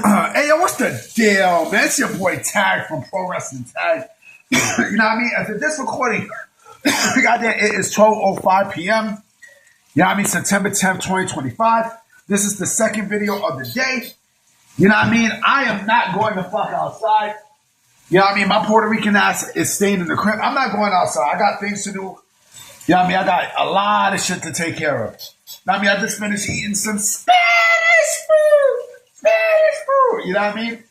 Hey, yo, what's the deal, man? It's your boy Tag from Pro Wrestling Tag. You know what I mean? After this recording, goddamn, it is 12:05 p.m. You know what I mean? September 10th, 2025. This is the second video of the day. You know what I mean? I am not going the fuck outside. You know what I mean? My Puerto Rican ass is staying in the crib. I'm not going outside. I got things to do. You know what I mean? I got a lot of shit to take care of. You know what I mean? I just finished eating some Spanish food. You know what I mean?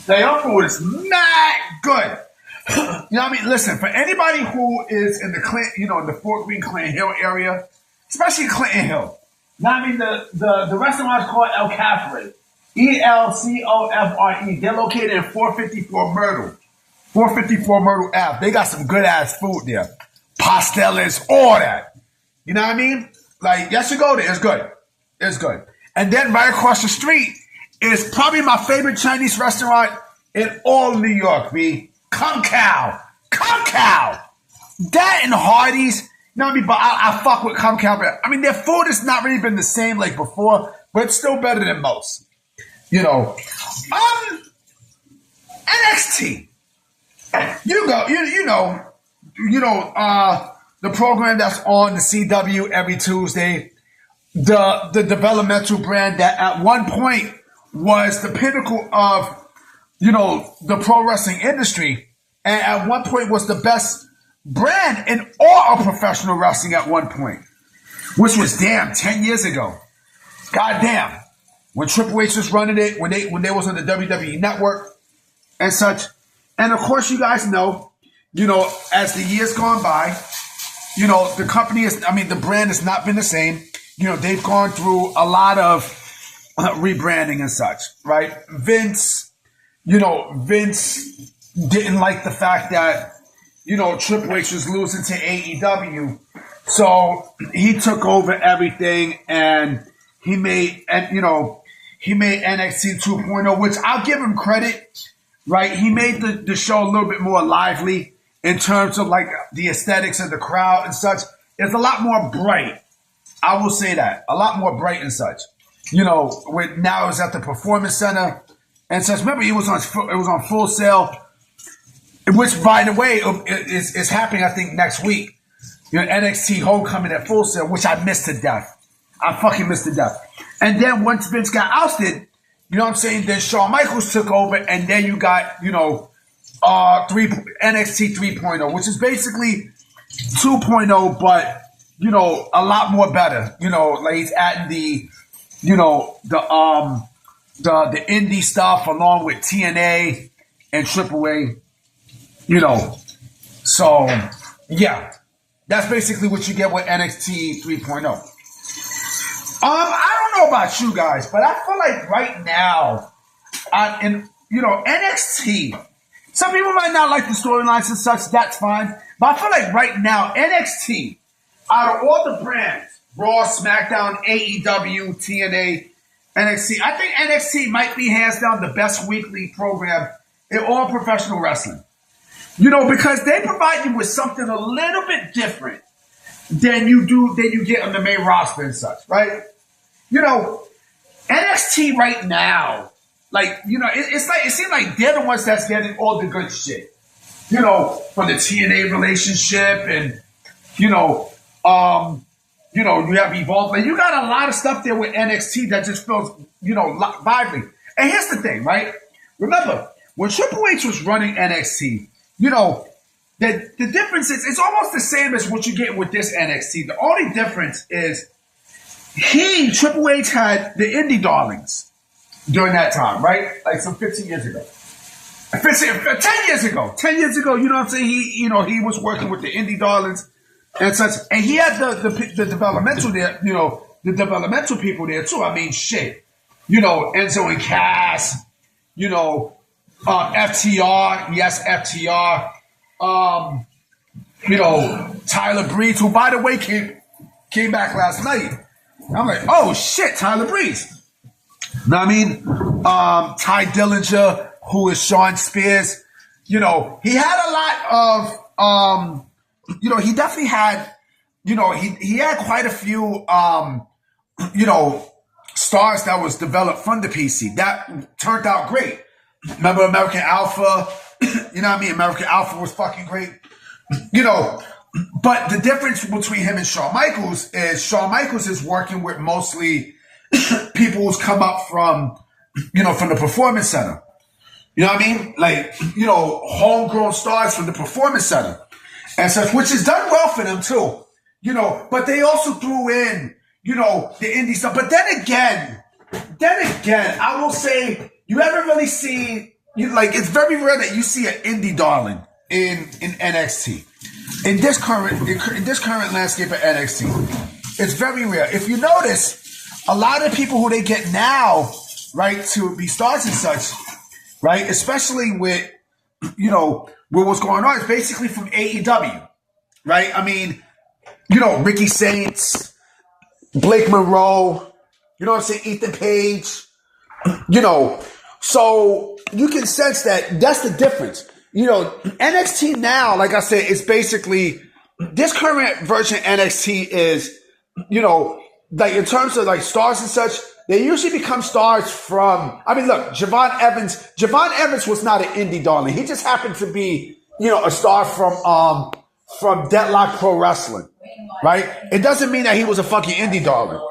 Their food is mad good. You know what I mean? Listen, for anybody who is in the Clinton, the Fort Greene, Clinton Hill area, especially Clinton Hill. You know what I mean? The restaurant is called El Cafre. ELCOFRE. They're located in 454 Myrtle. 454 Myrtle Ave. They got some good ass food there. Pasteles, all that. You know what I mean? Like, yes, you go there. It's good. It's good. And then right across the street is probably my favorite Chinese restaurant in all New York, B. Kung Kao. Kung Kao. That and Hardee's. You know what I mean? But I fuck with Kung Kao. I mean, their food has not really been the same like before, but it's still better than most. You know. NXT. The program that's on the CW every Tuesday. The developmental brand that at one point was the pinnacle of, the pro wrestling industry. And at one point was the best brand in all of professional wrestling at one point. Which was 10 years ago. Goddamn. When Triple H was running it, when they was on the WWE network and such. And of course you guys know, as the years gone by, the company the brand has not been the same. They've gone through a lot of rebranding and such, right? Vince didn't like the fact that, Triple H was losing to AEW. So he took over everything and he made NXT 2.0, which I'll give him credit, right? He made the show a little bit more lively in terms of like the aesthetics of the crowd and such. It's a lot more bright. I will say that. A lot more bright and such. When now it's at the Performance Center and such. Remember, it was on Full Sail, which, by the way, is happening, I think, next week. NXT Homecoming at Full Sail, which I missed to death. I fucking missed to death. And then once Vince got ousted, then Shawn Michaels took over, and then you got, NXT 3.0, which is basically 2.0, but a lot more better. Like he's adding the indie stuff along with TNA and AAA. So yeah, that's basically what you get with NXT 3.0. I don't know about you guys, but I feel like right now, NXT. Some people might not like the storylines and such. That's fine, but I feel like right now NXT. Out of all the brands, Raw, SmackDown, AEW, TNA, NXT, I think NXT might be hands down the best weekly program in all professional wrestling. Because they provide you with something a little bit different than you get on the main roster and such, right? NXT right now, it seems like they're the ones that's getting all the good shit. From the TNA relationship and, you have Evolve, and you got a lot of stuff there with NXT that just feels, lively. And here's the thing, right? Remember, when Triple H was running NXT, the difference is, it's almost the same as what you get with this NXT. The only difference is Triple H had the indie darlings during that time, right? Like some 15 years ago. 10 years ago. 10 years ago, you know what I'm saying? He was working with the indie darlings and such, and he had the developmental there, the developmental people there too. I mean, shit, Enzo and Cass, FTR, yes, FTR, Tyler Breeze, who by the way came back last night. I'm like, oh shit, Tyler Breeze. Know what I mean? Ty Dillinger, who is Sean Spears. He had a lot of he definitely had, he had quite a few, stars that was developed from the PC. That turned out great. Remember American Alpha? You know what I mean? American Alpha was fucking great. You know, but the difference between him and Shawn Michaels is working with mostly people who's come up from, you know, from the Performance Center. You know what I mean? Like, you know, homegrown stars from the Performance Center and such, which has done well for them too. You know, but they also threw in, you know, the indie stuff. But then again, I will say, you haven't really seen, it's very rare that you see an indie darling in NXT. In this current landscape of NXT, it's very rare. If you notice, a lot of people who they get now, right, to be stars and such, right, especially with, you know, with what's going on, it's basically from AEW, right? I mean, you know, Ricky Saints, Blake Monroe, you know what I'm saying, Ethan Page, you know, so you can sense that that's the difference. You know, NXT now, like I said, is basically, this current version of NXT is, you know, like in terms of like stars and such, they usually become stars from, I mean, look, Javon Evans was not an indie darling. He just happened to be, you know, a star from Deadlock Pro Wrestling, right? It doesn't mean that he was a fucking indie darling.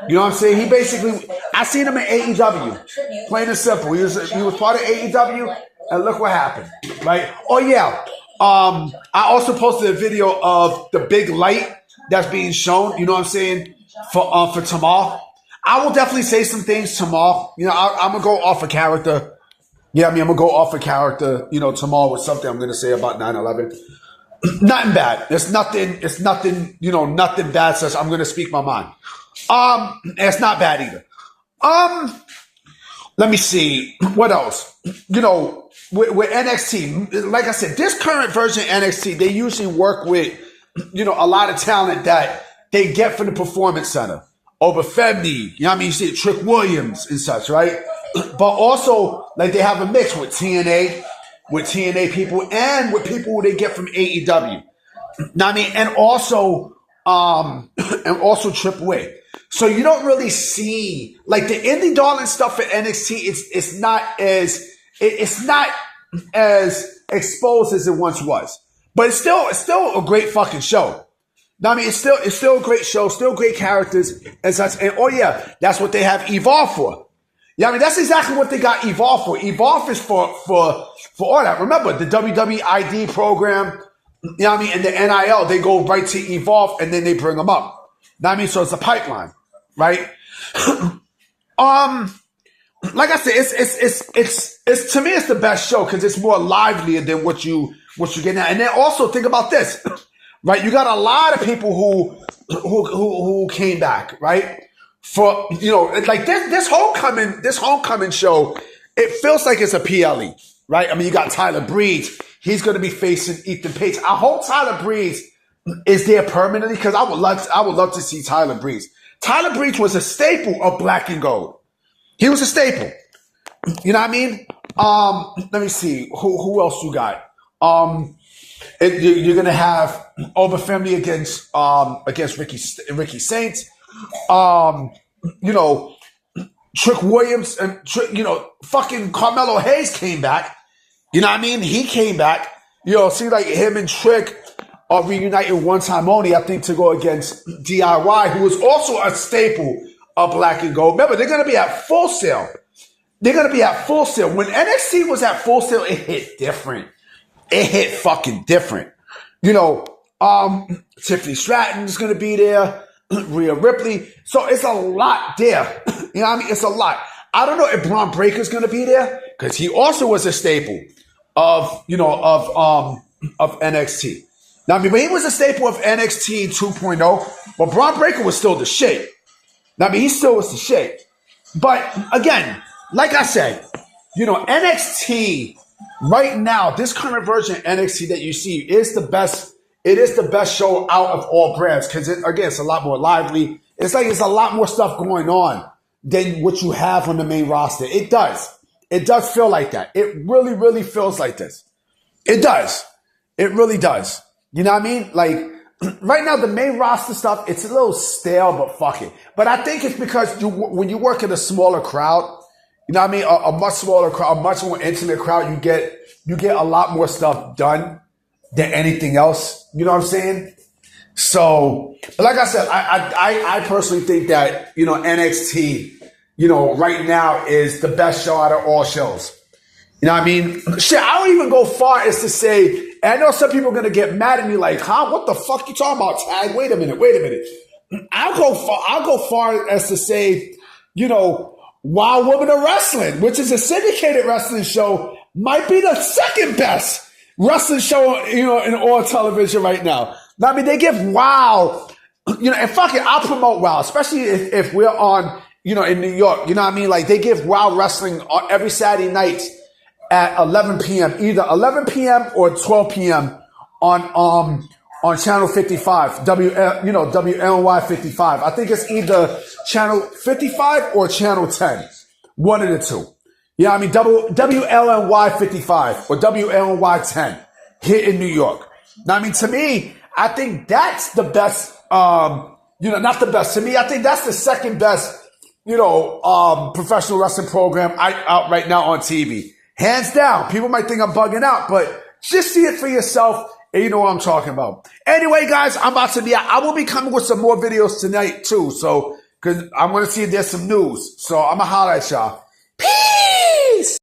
You know what I'm saying? He basically, I seen him in AEW, plain and simple. He was part of AEW. And look what happened, right? Oh, yeah. I also posted a video of the big light that's being shown, you know what I'm saying, for tomorrow. I will definitely say some things tomorrow. You know, I'm going to go off a character. Yeah, I mean, I'm going to go off a character, you know, tomorrow with something I'm going to say about 9/11. Nothing bad. It's nothing, you know, nothing bad. Such I'm going to speak my mind. It's not bad either. Let me see. What else? You know, with NXT, like I said, this current version of NXT, they usually work with, you know, a lot of talent that they get from the Performance Center. Over Febney, you know what I mean? You see Trick Williams and such, right? But also, like, they have a mix with TNA people and with people who they get from AEW. Know what I mean? And also AAA. So you don't really see, like, the indie darling stuff at NXT, it's not as exposed as it once was. But it's still a great fucking show. I mean, it's still a great show, still great characters and such. And oh yeah, that's what they have Evolve for. Yeah, I mean, that's exactly what they got Evolve for. Evolve is for all that. Remember the WWE ID program, you know what I mean, and the NIL, they go right to Evolve and then they bring them up. You know what I mean? So it's a pipeline, right? Like I said, it's to me, it's the best show because it's more livelier than what you get now. And then also think about this, right? You got a lot of people who came back, right? For, you know, like this homecoming show, it feels like it's a PLE, right? I mean, you got Tyler Breeze. He's going to be facing Ethan Page. I hope Tyler Breeze is there permanently because I would love to see Tyler Breeze. Tyler Breeze was a staple of Black and Gold. He was a staple. You know what I mean? Let me see. Who else you got? You're gonna have Oberfemi against Ricky Saints. You know, Trick Williams and fucking Carmelo Hayes came back. You know what I mean? He came back. You know, see, like him and Trick are reunited one time only, I think, to go against DIY, who was also a staple of Black and Gold. Remember, they're gonna be at Full Sail. They're gonna be at Full Sail. When NXT was at Full Sail, it hit different. It hit fucking different. You know, Tiffany Stratton's gonna be there, Rhea Ripley. So it's a lot there. You know what I mean? It's a lot. I don't know if Braun Breaker's gonna be there because he also was a staple of NXT. Now, I mean, but he was a staple of NXT 2.0, but Braun Breaker was still the shit. Now, I mean, he still was the shit. But again, like I said, you know, NXT right now, this current version of NXT that you see is the best. It is the best show out of all brands because, again, it's a lot more lively. It's like it's a lot more stuff going on than what you have on the main roster. It does. It does feel like that. It really, really feels like this. It does. It really does. You know what I mean? Like, right now the main roster stuff, it's a little stale, but fuck it. But I think it's because when you work in a smaller crowd, you know what I mean, a much smaller crowd, a much more intimate crowd, you get a lot more stuff done than anything else. You know what I'm saying? So, but like I said, I personally think that, you know, NXT, you know, right now is the best show out of all shows. You know what I mean? Shit, I don't even go far as to say, and I know some people are going to get mad at me like, huh, what the fuck you talking about, Tag? Wait a minute. I'll go far as to say, you know, Wild Women of Wrestling, which is a syndicated wrestling show, might be the second best wrestling show, you know, in all television right now. I mean, they give WOW, you know, and fuck it, I'll promote WOW, especially if we're on, you know, in New York. You know what I mean? Like, they give WOW Wrestling every Saturday night at 11 p.m., either 11 p.m. or 12 p.m. on Channel 55, WLNY 55. I think it's either Channel 55 or Channel 10. One of the two. Yeah, I mean, WLNY 55 or WLNY 10 here in New York. Now, I mean, to me, I think that's the best, you know, not the best. To me, I think that's the second best, you know, professional wrestling program out right now on TV. Hands down. People might think I'm bugging out, but just see it for yourself and you know what I'm talking about. Anyway, guys, I'm about to be out. I will be coming with some more videos tonight too. So, cause I'm going to see if there's some news. So I'm going to holler at y'all.